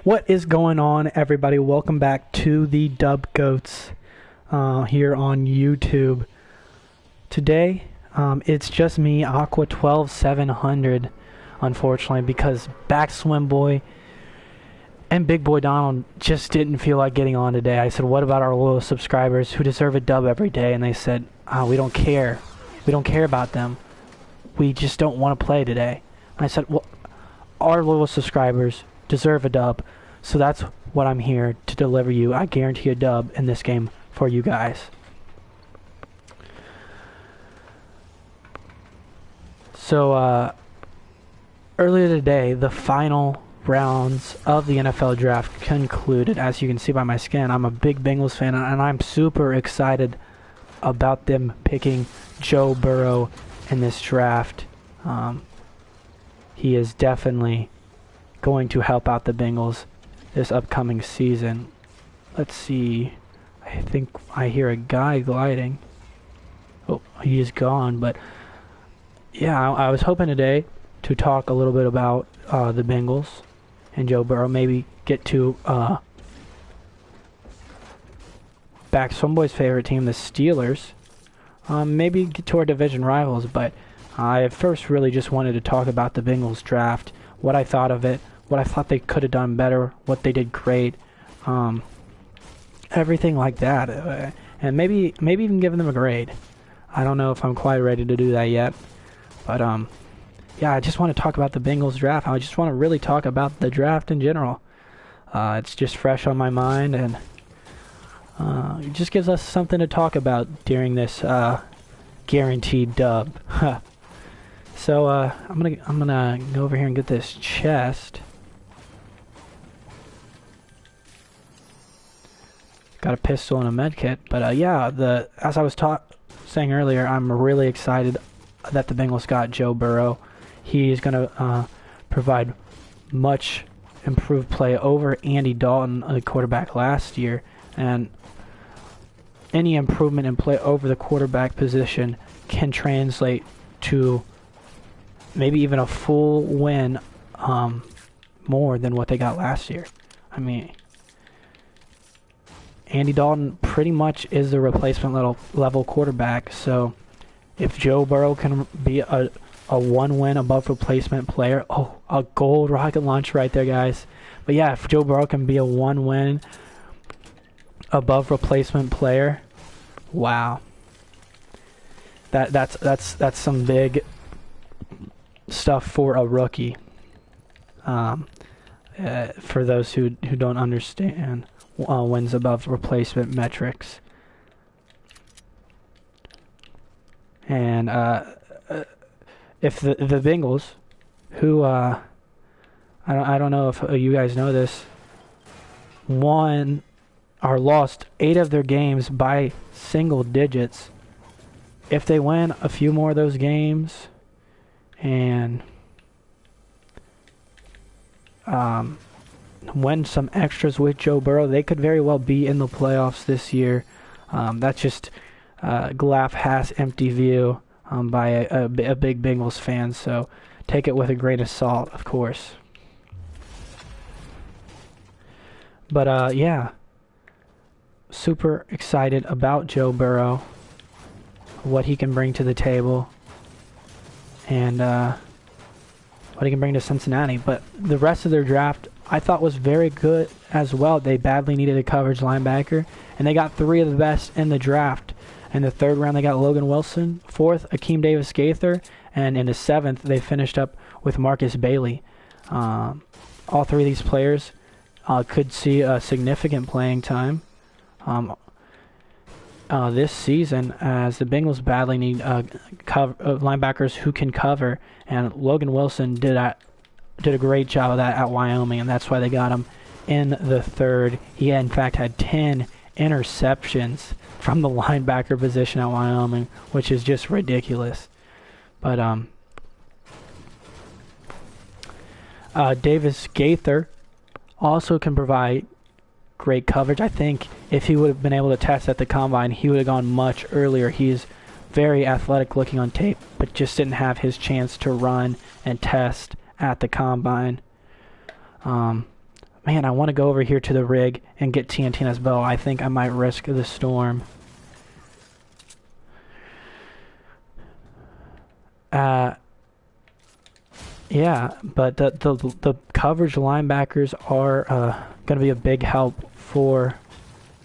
What is going on, everybody? Welcome back to the Dub Goats here on YouTube. Today, it's just me, Aqua 12700, unfortunately, because Back Swim Boy and Big Boy Donald just didn't feel like getting on today. I said, what about our loyal subscribers who deserve a dub every day? And they said, we don't care. We don't care about them. We just don't want to play today. And I said, well, our loyal subscribers deserve a dub, so that's what I'm here to deliver you. I guarantee a dub in this game for you guys. So earlier today, the final rounds of the NFL draft concluded. As you can see by my skin, I'm a big Bengals fan, and I'm super excited about them picking Joe Burrow in this draft. He is definitely going to help out the Bengals this upcoming season. Let's see. I think I hear a guy gliding. Oh, he is gone. But yeah, I was hoping today to talk a little bit about the Bengals and Joe Burrow. Maybe get to back Someboy's favorite team, the Steelers. Maybe get to our division rivals. But I first really just wanted to talk about the Bengals draft, what I thought of it, what I thought they could have done better, what they did great, everything like that, and maybe even giving them a grade. I don't know if I'm quite ready to do that yet, but yeah, I just want to talk about the Bengals draft. I just want to really talk about the draft in general. It's just fresh on my mind, and it just gives us something to talk about during this guaranteed dub. So I'm gonna go over here and get this chest. Got a pistol and a med kit, but yeah, as I was saying earlier, I'm really excited that the Bengals got Joe Burrow. He is gonna provide much improved play over Andy Dalton, the quarterback last year, and any improvement in play over the quarterback position can translate to maybe even a full win, more than what they got last year. I mean, Andy Dalton pretty much is the replacement level quarterback, so if Joe Burrow can be a one-win above replacement player, a gold rocket launch right there, guys. But yeah, if Joe Burrow can be a one-win above replacement player, wow, that's some big stuff for a rookie. For those who don't understand wins above replacement metrics, and if the Bengals, who I don't know if you guys know this, won or lost 8 of their games by single digits. If they win a few more of those games and win some extras with Joe Burrow, they could very well be in the playoffs this year. That's just glass empty view by a big Bengals fan, so take it with a grain of salt, of course. But yeah, super excited about Joe Burrow, what he can bring to the table, and what he can bring to Cincinnati. But the rest of their draft I thought was very good as well. They badly needed a coverage linebacker, and they got 3 of the best in the draft. In the 3rd round, they got Logan Wilson. 4th, Akeem Davis-Gaither. And in the 7th, they finished up with Marcus Bailey. All 3 of these players could see a significant playing time this season, as the Bengals badly need linebackers who can cover, and Logan Wilson did a great job of that at Wyoming, and that's why they got him in the 3rd. He in fact had 10 interceptions from the linebacker position at Wyoming, which is just ridiculous. But Davis-Gaither also can provide great coverage. I think if he would have been able to test at the combine, he would have gone much earlier. He's very athletic looking on tape, but just didn't have his chance to run and test at the combine. Man, I want to go over here to the rig and get TNTina's bow. I think I might risk the storm. Yeah, but the coverage linebackers are going to be a big help for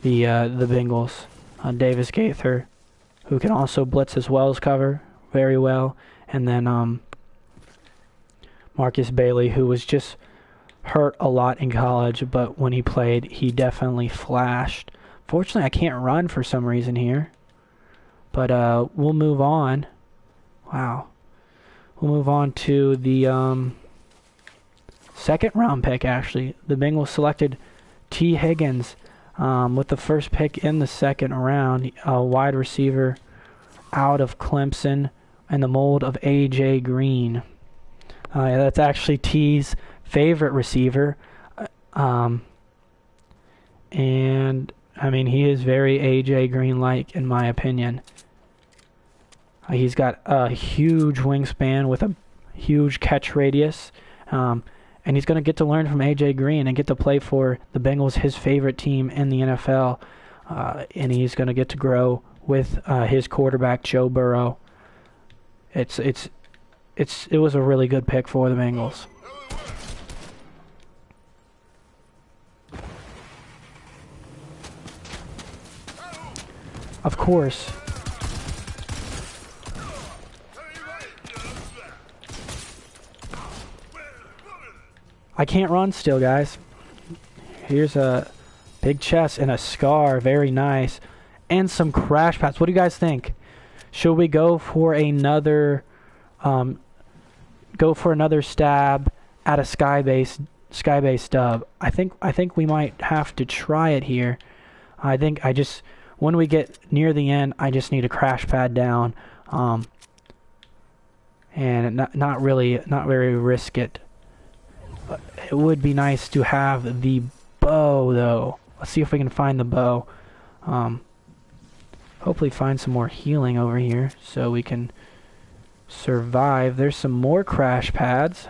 the Bengals. Davis Gaither, who can also blitz as well as cover very well, and then Marcus Bailey, who was just hurt a lot in college, but when he played, he definitely flashed. Fortunately, I can't run for some reason here, but we'll move on. Wow. We'll move on to the second round pick, actually. The Bengals selected T. Higgins with the first pick in the second round, a wide receiver out of Clemson and the mold of A.J. Green. That's actually T's favorite receiver. And, I mean, he is very A.J. Green-like, in my opinion. He's got a huge wingspan with a huge catch radius. And he's going to get to learn from A.J. Green and get to play for the Bengals, his favorite team in the NFL. And he's going to get to grow with his quarterback, Joe Burrow. It was a really good pick for the Bengals. Of course. I can't run still, guys. Here's a big chest and a scar. Very nice. And some crash pads. What do you guys think? Should we go for another stab at a SkyBase dub? I think we might have to try it here. When we get near the end, I just need a crash pad down. And not very risk it. But it would be nice to have the bow, though. Let's see if we can find the bow. Hopefully find some more healing over here so we can survive. There's some more crash pads.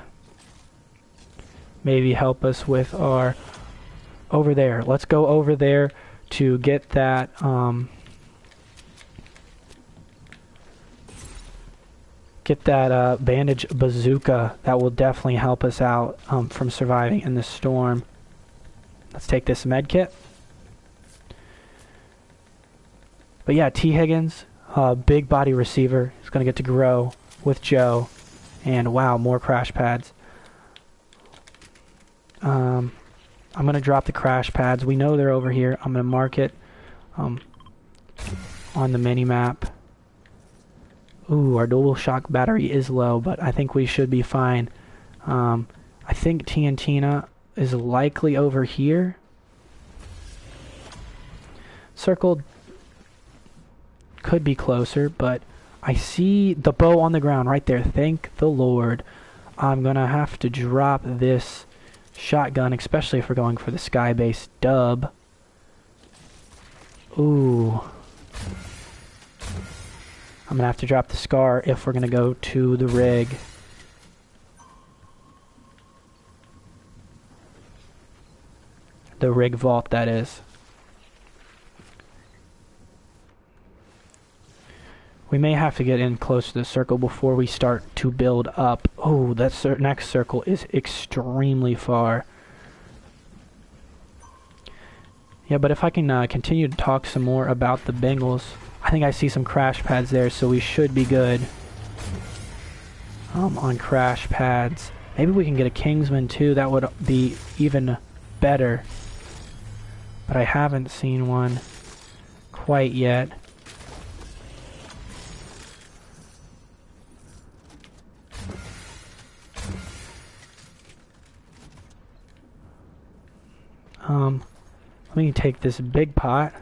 Maybe help us with our... Over there. Let's go over there to get that... Get that bandage bazooka. That will definitely help us out from surviving in the storm. Let's take this med kit. But yeah, T. Higgins, big body receiver. He's going to get to grow with Joe. And wow, more crash pads. I'm going to drop the crash pads. We know they're over here. I'm going to mark it on the mini map. Ooh, our dual shock battery is low, but I think we should be fine. I think TNTina is likely over here. Circled could be closer, but I see the bow on the ground right there. Thank the Lord. I'm going to have to drop this shotgun, especially if we're going for the SkyBase dub. Ooh. I'm going to have to drop the scar if we're going to go to the rig. The rig vault, that is. We may have to get in close to the circle before we start to build up. Oh, that next circle is extremely far. Yeah, but if I can continue to talk some more about the Bengals... I think I see some crash pads there, so we should be good on crash pads. Maybe we can get a Kingsman too. That would be even better. But I haven't seen one quite yet. Let me take this big pot.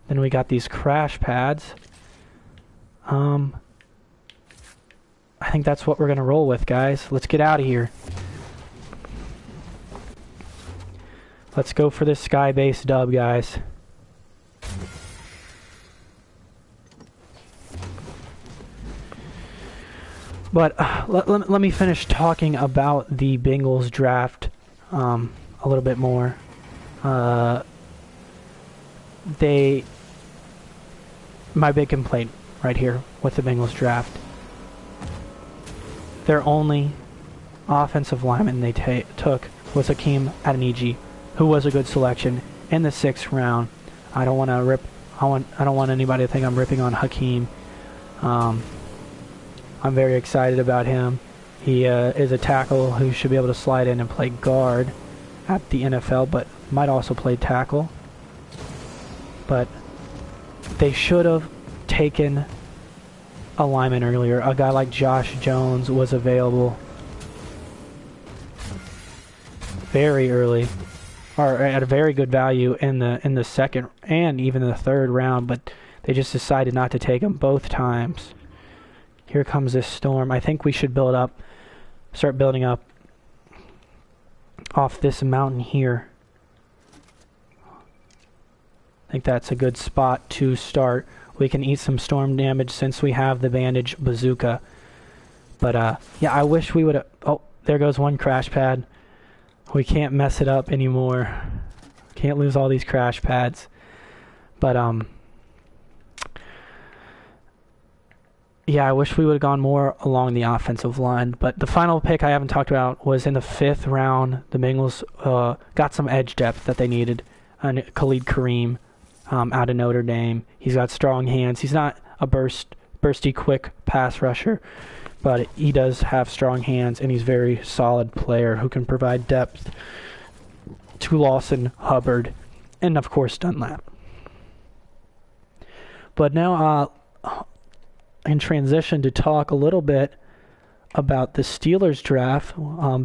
Then we got these crash pads. I think that's what we're going to roll with, guys. Let's get out of here. Let's go for this SkyBase dub, guys. But let me finish talking about the Bengals draft a little bit more. My big complaint right here with the Bengals draft, their only offensive lineman they took was Hakeem Adeniji, who was a good selection in the 6th round. I don't want to rip. I don't want anybody to think I'm ripping on Hakeem. I'm very excited about him. He is a tackle who should be able to slide in and play guard at the NFL, but might also play tackle. But they should have taken a lineman earlier. A guy like Josh Jones was available very early, or at a very good value in the 2nd and even the 3rd round, but they just decided not to take him both times. Here comes this storm. I think we should start building up off this mountain here. I think that's a good spot to start. We can eat some storm damage since we have the bandage bazooka. But yeah, I wish we would have... Oh, there goes one crash pad. We can't mess it up anymore. Can't lose all these crash pads. But yeah, I wish we would have gone more along the offensive line. But the final pick I haven't talked about was in the 5th round. The Bengals got some edge depth that they needed. Khalid Kareem out of Notre Dame. He's got strong hands. He's not a bursty, quick pass rusher, but he does have strong hands, and he's a very solid player who can provide depth to Lawson, Hubbard, and of course Dunlap. But now in transition to talk a little bit about the Steelers draft.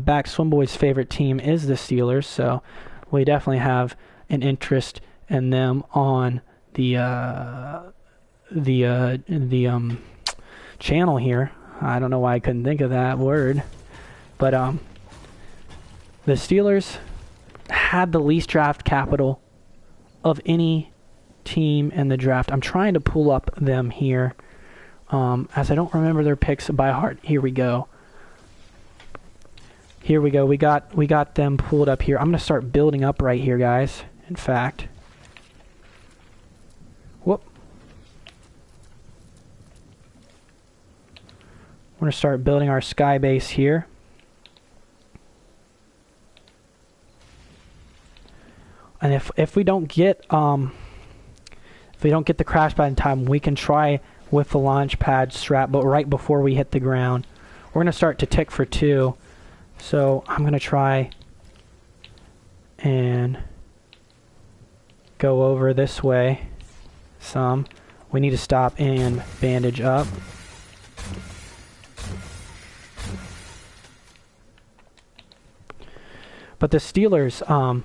Back Swimboy's favorite team is the Steelers, so we definitely have an interest in them on the channel here. I don't know why I couldn't think of that word, but the Steelers had the least draft capital of any team in the draft. I'm trying to pull up them here, as I don't remember their picks by heart. Here we go. Here we go. We got them pulled up here. I'm going to start building up right here, guys. In fact, whoop. We're going to start building our SkyBase here. And if we don't get the crash pad in time, we can try with the launch pad strap, but right before we hit the ground. We're going to start to tick for 2. So I'm going to try and go over this way some. We need to stop and bandage up. But the Steelers,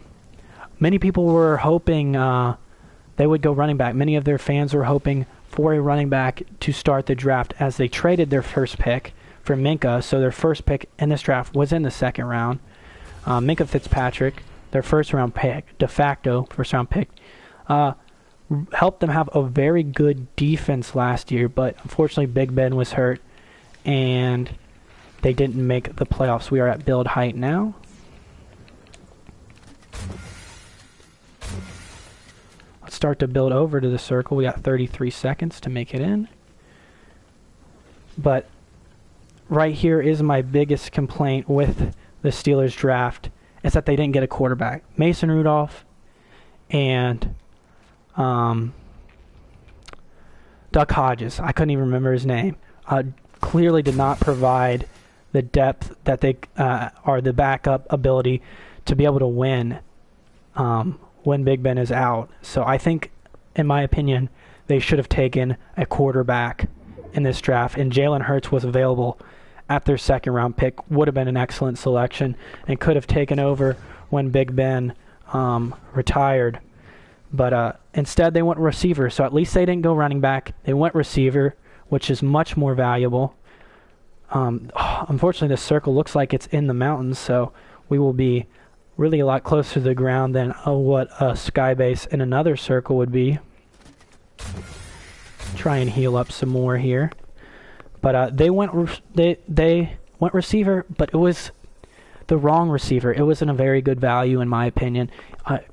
many people were hoping they would go running back. Many of their fans were hoping for a running back to start the draft, as they traded their first pick for Minkah. So their first pick in this draft was in the 2nd round. Minkah Fitzpatrick, their first-round pick, de facto first-round pick, helped them have a very good defense last year, but unfortunately Big Ben was hurt, and they didn't make the playoffs. We are at build height now. Let's start to build over to the circle. We got 33 seconds to make it in. But right here is my biggest complaint with the Steelers draft, is that they didn't get a quarterback. Mason Rudolph and Duck Hodges, I couldn't even remember his name, clearly did not provide the depth that they or the backup ability to be able to win when Big Ben is out. So I think, in my opinion, they should have taken a quarterback in this draft, and Jalen Hurts was available at their 2nd round pick. Would have been an excellent selection and could have taken over when Big Ben retired. But instead they went receiver, so at least they didn't go running back. They went receiver, which is much more valuable. Unfortunately, this circle looks like it's in the mountains, so we will be really a lot closer to the ground than what a SkyBase in another circle would be. Try and heal up some more here. But they went receiver, but it was the wrong receiver. It wasn't a very good value in my opinion.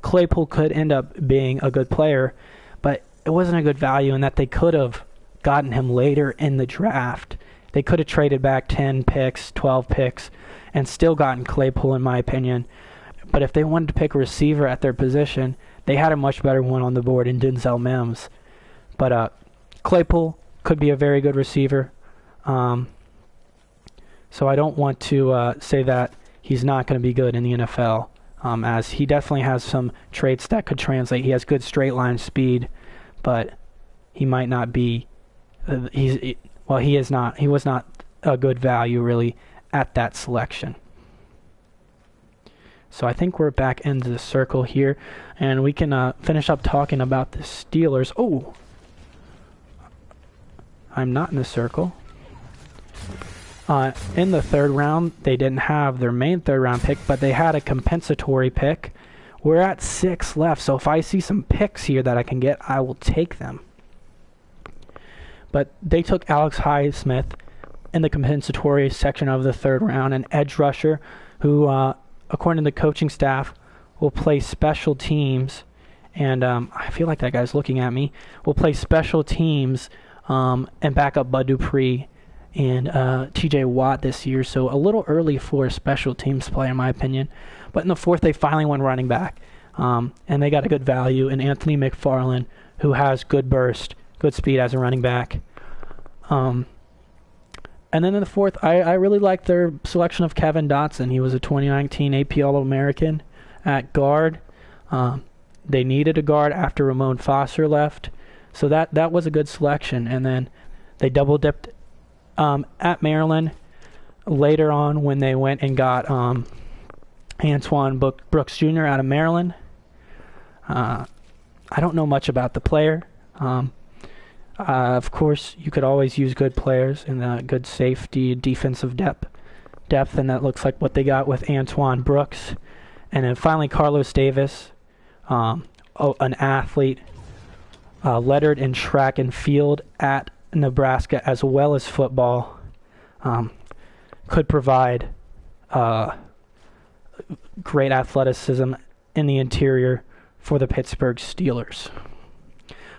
Claypool could end up being a good player, but it wasn't a good value in that they could have gotten him later in the draft. They could have traded back 10 picks, 12 picks, and still gotten Claypool in my opinion. But if they wanted to pick a receiver at their position, they had a much better one on the board in Denzel Mims. But Claypool could be a very good receiver. So I don't want to say that he's not going to be good in the NFL, as he definitely has some traits that could translate. He has good straight line speed, but he might not be. He was not a good value really at that selection. So I think we're back into the circle here, and we can finish up talking about the Steelers. Oh, I'm not in the circle. In the third round, they didn't have their main third-round pick, but they had a compensatory pick. We're at 6 left, so if I see some picks here that I can get, I will take them. But they took Alex Highsmith in the compensatory section of the third round, an edge rusher who, according to the coaching staff, will play special teams. And I feel like that guy's looking at me. Will play special teams and back up Bud Dupree and TJ Watt this year, so a little early for a special teams play in my opinion. But in the fourth, they finally went running back, and they got a good value in Anthony McFarland, who has good burst, good speed as a running back. And then in the fourth, I really liked their selection of Kevin Dotson. He was a 2019 AP All-American at guard. They needed a guard after Ramon Foster left, so that was a good selection. And then they double-dipped at Maryland later on when they went and got Antoine Brooks Jr. out of Maryland. I don't know much about the player. Of course, you could always use good players and good safety, defensive depth, and that looks like what they got with Antoine Brooks. And then finally, Carlos Davis, an athlete, lettered in track and field at Nebraska as well as football, could provide great athleticism in the interior for the Pittsburgh Steelers.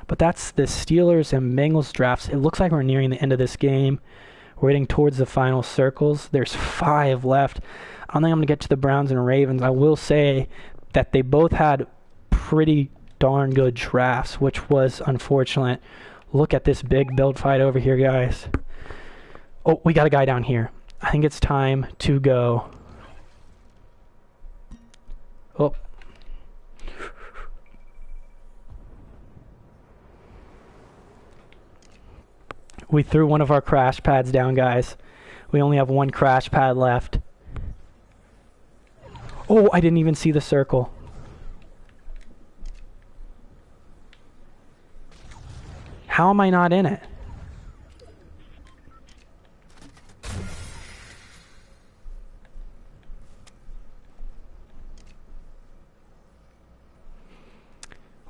But that's the Steelers and Bengals drafts. It looks like we're nearing the end of this game. We're heading towards the final circles. There's 5 left. I don't think I'm going to get to the Browns and Ravens. I will say that they both had pretty darn good drafts, which was unfortunate. Look at this big build fight over here, guys. Oh, we got a guy down here. I think it's time to go. Oh. We threw one of our crash pads down, guys. We only have 1 crash pad left. Oh, I didn't even see the circle. How am I not in it?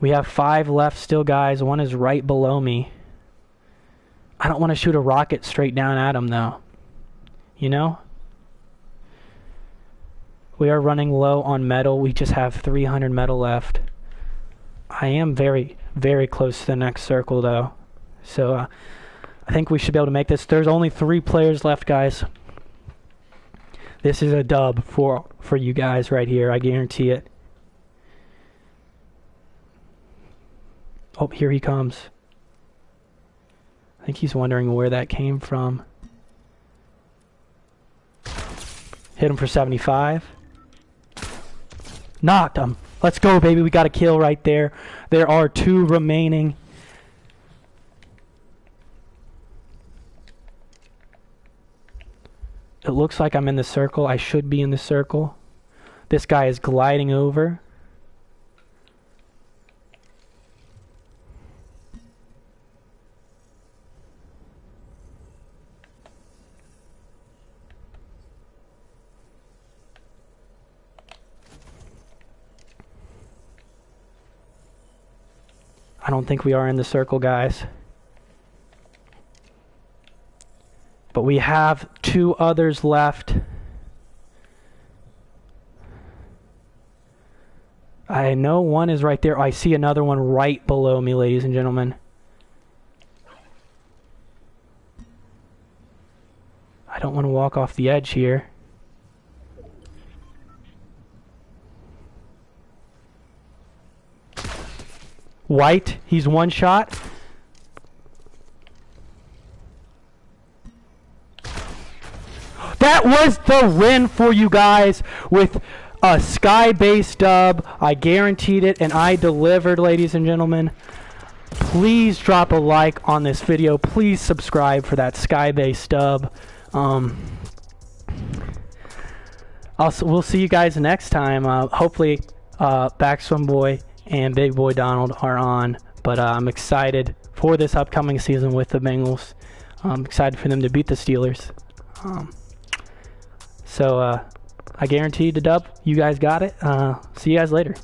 We have 5 left still, guys. 1 is right below me. I don't want to shoot a rocket straight down at him, though. You know? We are running low on metal. We just have 300 metal left. I am very, very close to the next circle, though. So, I think we should be able to make this. There's only 3 players left, guys. This is a dub for you guys right here. I guarantee it. Oh, here he comes. I think he's wondering where that came from. Hit him for 75. Knocked him. Let's go, baby. We got a kill right there. There are 2 remaining. It looks like I'm in the circle. I should be in the circle. This guy is gliding over. I don't think we are in the circle, guys. We have 2 others left. I know one is right there. I see another one right below me, ladies and gentlemen. I don't want to walk off the edge here. White, he's one shot. That was the win for you guys with a SkyBase dub. I guaranteed it and I delivered, ladies and gentlemen. Please drop a like on this video. Please subscribe for that SkyBase dub. We'll see you guys next time. Hopefully, Backswim Boy and Big Boy Donald are on. But I'm excited for this upcoming season with the Bengals. I'm excited for them to beat the Steelers. So I guaranteed the dub. You guys got it. See you guys later.